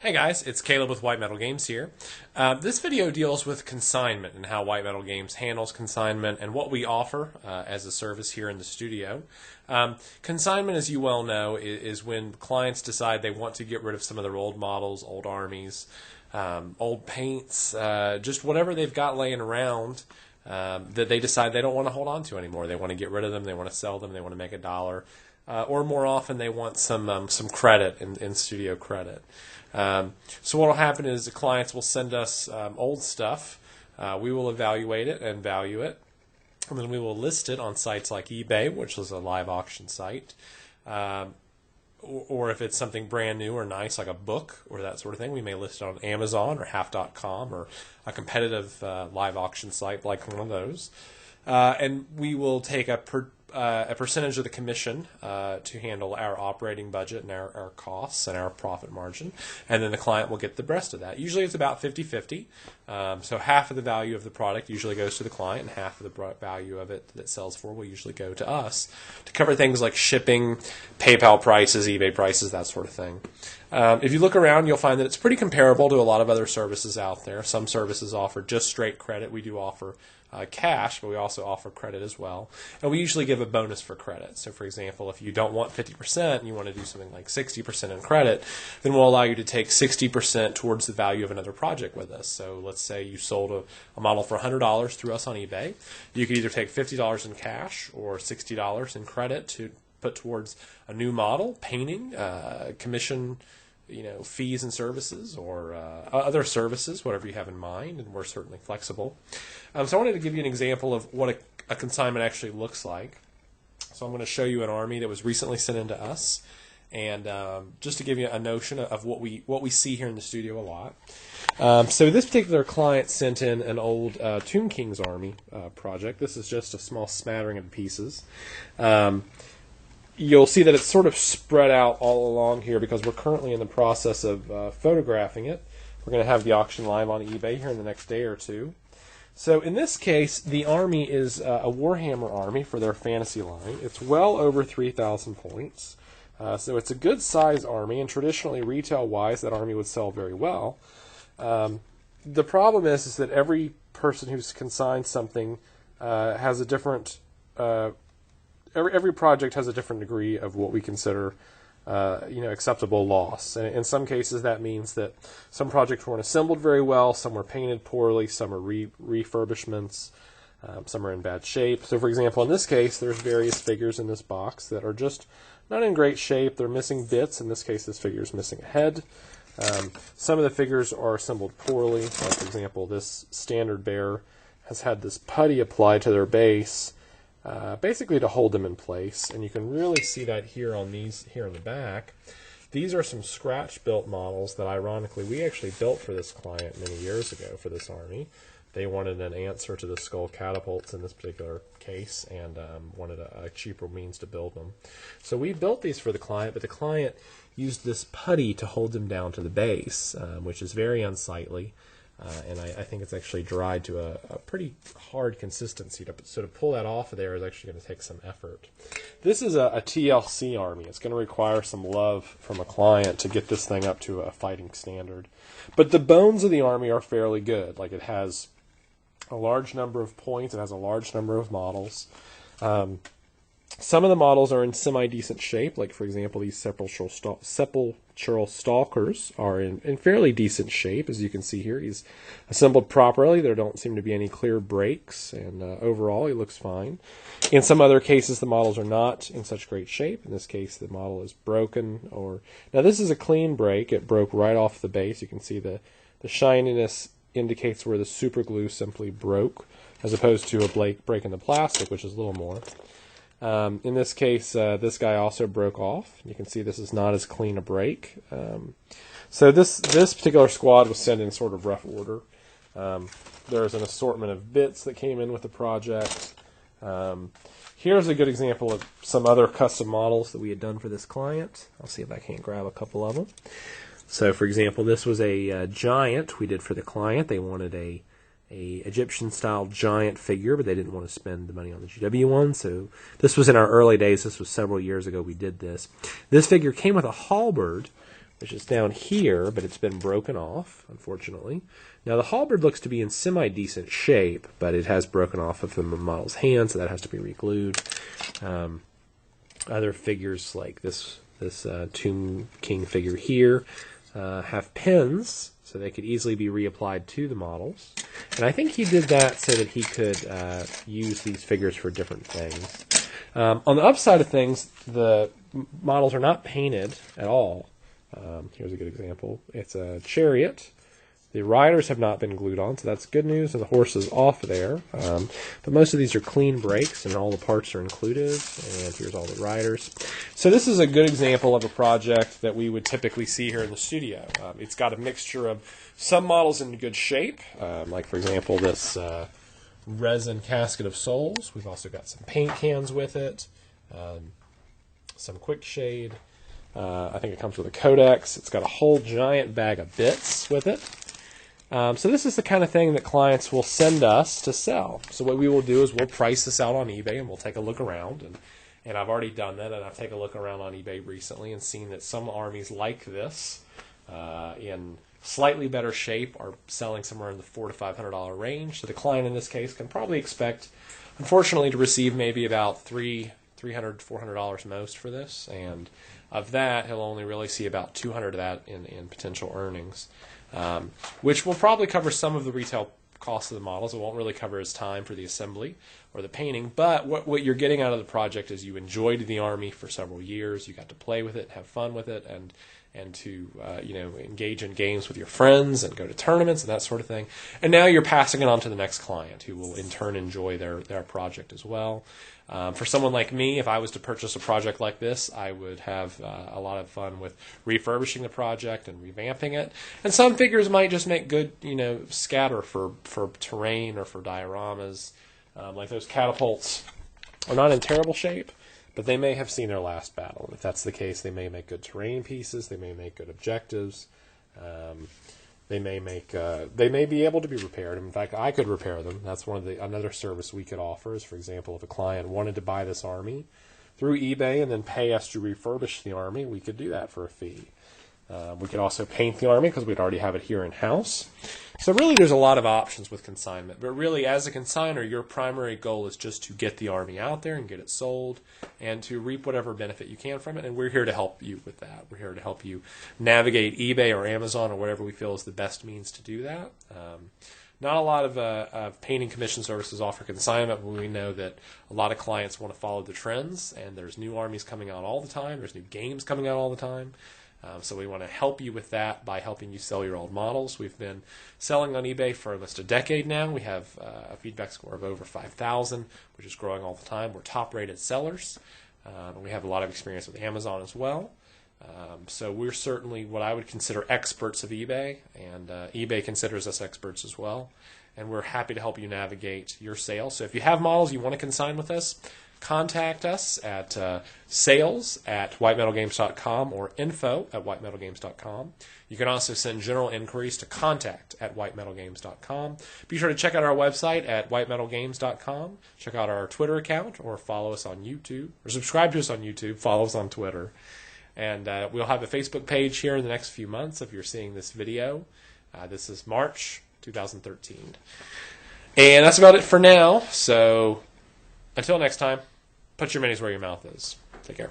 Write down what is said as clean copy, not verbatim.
Hey guys, it's Caleb with White Metal Games here. This video deals with consignment and how White Metal Games handles consignment and what we offer as a service here in the studio. Consignment, as you well know, is when clients decide they want to get rid of some of their old models, old armies, old paints, just whatever they've got laying around that they decide they don't want to hold on to anymore. They want to get rid of them, they want to sell them, they want to make a dollar. Or more often, they want some credit in studio credit. So what will happen is the clients will send us old stuff. We will evaluate it and value it, and then we will list it on sites like eBay, which is a live auction site, or if it's something brand new or nice like a book or that sort of thing, we may list it on Amazon or half.com or a competitive live auction site like one of those. And we will take a percentage of the commission to handle our operating budget and our costs and our profit margin, and then the client will get the rest of that. Usually it's about 50-50, so half of the value of the product usually goes to the client, and half of the value of it that it sells for will usually go to us to cover things like shipping, PayPal prices, eBay prices, that sort of thing. If you look around, you'll find that it's pretty comparable to a lot of other services out there. Some services offer just straight credit. We do offer cash, but we also offer credit as well. And we usually give a bonus for credit. So, for example, if you don't want 50% and you want to do something like 60% in credit, then we'll allow you to take 60% towards the value of another project with us. So let's say you sold a model for $100 through us on eBay. You could either take $50 in cash or $60 in credit to put towards a new model, painting, commission, fees and services, or other services, whatever you have in mind, and we're certainly flexible. So I wanted to give you an example of what a consignment actually looks like. So I'm going to show you an army that was recently sent in to us, and just to give you a notion of what we see here in the studio a lot. So this particular client sent in an old Tomb King's army project. This is just a small smattering of pieces. You'll see that it's sort of spread out all along here because we're currently in the process of photographing it. We're going to have the auction live on eBay here in the next day or two. So in this case, the army is a Warhammer army for their fantasy line. It's well over 3,000 points. So it's a good size army, and traditionally, retail-wise, that army would sell very well. The problem is that every person who's consigned something has a different... Every project has a different degree of what we consider, acceptable loss. And in some cases, that means that some projects weren't assembled very well, some were painted poorly, some are refurbishments, some are in bad shape. So, for example, in this case, there's various figures in this box that are just not in great shape. They're missing bits. In this case, this figure is missing a head. Some of the figures are assembled poorly. Like, for example, this standard bearer has had this putty applied to their base, basically to hold them in place, and you can really see that here in the back. These are some scratch-built models that, ironically, we actually built for this client many years ago for this army. They wanted an answer to the skull catapults in this particular case, and wanted a cheaper means to build them. So we built these for the client, but the client used this putty to hold them down to the base, which is very unsightly. And I think it's actually dried to a pretty hard consistency. So to pull that off of there is actually going to take some effort. This is a TLC army. It's going to require some love from a client to get this thing up to a fighting standard. But the bones of the army are fairly good. Like, it has a large number of points. It has a large number of models. Some of the models are in semi-decent shape, like, for example, these sepulchral stalkers are in fairly decent shape, as you can see here. He's assembled properly. There don't seem to be any clear breaks, and overall, he looks fine. In some other cases, the models are not in such great shape. In this case, the model is broken. Now, this is a clean break. It broke right off the base. You can see the shininess indicates where the super glue simply broke, as opposed to a break in the plastic, which is a little more. In this case, this guy also broke off. You can see this is not as clean a break. So this particular squad was sent in sort of rough order. There's an assortment of bits that came in with the project. Here's a good example of some other custom models that we had done for this client. I'll see if I can't grab a couple of them. So, for example, this was a giant we did for the client. They wanted a Egyptian-style giant figure, but they didn't want to spend the money on the GW one. So this was in our early days. This was several years ago we did this. This figure came with a halberd, which is down here, but it's been broken off, unfortunately. Now the halberd looks to be in semi-decent shape, but it has broken off of the model's hand, so that has to be re-glued. Other figures like this Tomb King figure here have pins, so they could easily be reapplied to the models. And I think he did that so that he could use these figures for different things. On the upside of things, the models are not painted at all. Here's a good example. It's a chariot. The riders have not been glued on, so that's good news, and the horse is off there. But most of these are clean breaks, and all the parts are included. And here's all the riders. So this is a good example of a project that we would typically see here in the studio. It's got a mixture of some models in good shape, like, for example, this resin casket of souls. We've also got some paint cans with it, some quick shade. I think it comes with a codex. It's got a whole giant bag of bits with it. So this is the kind of thing that clients will send us to sell. So what we will do is we'll price this out on eBay, and we'll take a look around. And I've already done that, and I've taken a look around on eBay recently and seen that some armies like this in slightly better shape are selling somewhere in the $400 to $500 range. So the client in this case can probably expect, unfortunately, to receive maybe about $300 to $400 most for this. And of that, he'll only really see about $200 of that in potential earnings. Which will probably cover some of the retail costs of the models. It won't really cover his time for the assembly or the painting, but what you're getting out of the project is you enjoyed the Army for several years. You got to play with it, have fun with it, and to engage in games with your friends and go to tournaments and that sort of thing. And now you're passing it on to the next client, who will in turn enjoy their project as well. For someone like me, if I was to purchase a project like this, I would have a lot of fun with refurbishing the project and revamping it. And some figures might just make good, scatter for terrain or for dioramas. Like those catapults are not in terrible shape, but they may have seen their last battle. And if that's the case, they may make good terrain pieces. They may make good objectives. They may be able to be repaired. In fact, I could repair them. That's another service we could offer. Is, for example, if a client wanted to buy this army through eBay and then pay us to refurbish the army, we could do that for a fee. We could also paint the army because we'd already have it here in house. So really, there's a lot of options with consignment. But really, as a consigner, your primary goal is just to get the army out there and get it sold, and to reap whatever benefit you can from it. And we're here to help you with that. We're here to help you navigate eBay or Amazon or whatever we feel is the best means to do that. Not a lot of painting commission services offer consignment, but we know that a lot of clients want to follow the trends, and there's new armies coming out all the time. There's new games coming out all the time. So we want to help you with that by helping you sell your old models. We've been selling on eBay for almost a decade now. We have a feedback score of over 5,000, which is growing all the time. We're top-rated sellers. And we have a lot of experience with Amazon as well. So we're certainly what I would consider experts of eBay, and eBay considers us experts as well. And we're happy to help you navigate your sales. So if you have models you want to consign with us, contact us at sales@whitemetalgames.com or info@whitemetalgames.com. You can also send general inquiries to contact@whitemetalgames.com. Be sure to check out our website at whitemetalgames.com. Check out our Twitter account, or follow us on YouTube, or subscribe to us on YouTube, follow us on Twitter. And we'll have a Facebook page here in the next few months if you're seeing this video. This is March 2013. And that's about it for now. So until next time, put your minis where your mouth is. Take care.